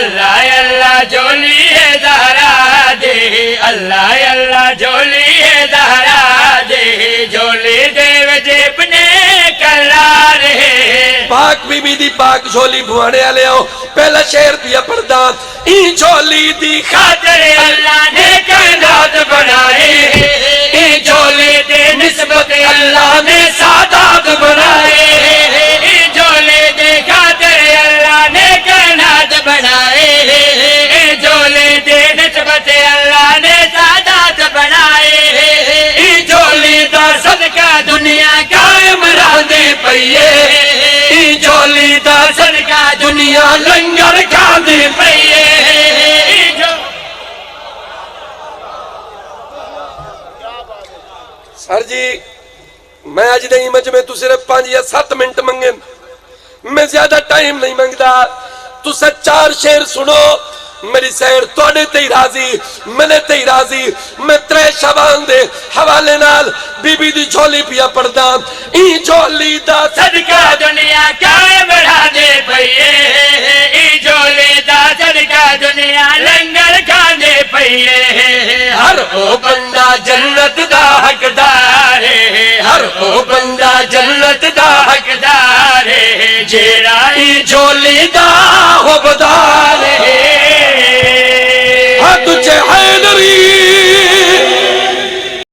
اللہ اللہ جھولی زہرا دے اللہ اللہ جھولی زہرا دے جھولی دے وجب نے کلا رہے پاک بی بی دی پاک جھولی بھوانے آلے ہو پہلا شعر پیا پڑھدا این جھولی دی خاطر اللہ نے کائنات بنائے این جھولی دے نسبت اللہ نے سادات بنائے این جھولی دے خاطر اللہ نے کائنات بنائے این جھولی دے نسبت اللہ نے سادات بنائے این جھولی دا صدقہ دنیا قائم رہندے پئیے این جھولی دا صدقہ دنیا لنگر کھاندے پئیے سر جی میں آج نہیں مجھ میں تو صرف 5 یا 7 منٹ منگن میں زیادہ ٹائم نہیں منگدا تو 4 شعر سنو میری سیر توڑے تے راضی میں نے تے راضی میں 3 شبان دے حوالے نال بی بی دی جھولی پیا پڑھدا این جھولی دا صدقہ دنیا قائم رہ دے پئیے این جھولی دا صدقہ دنیا لنگر کھاندے پئیے ہر او بندہ جنت دا حقدار ہے ہر او بندہ جنت دا حقدار ہے جیڑا این جھولی دا حقدار ہے تجھے حیدری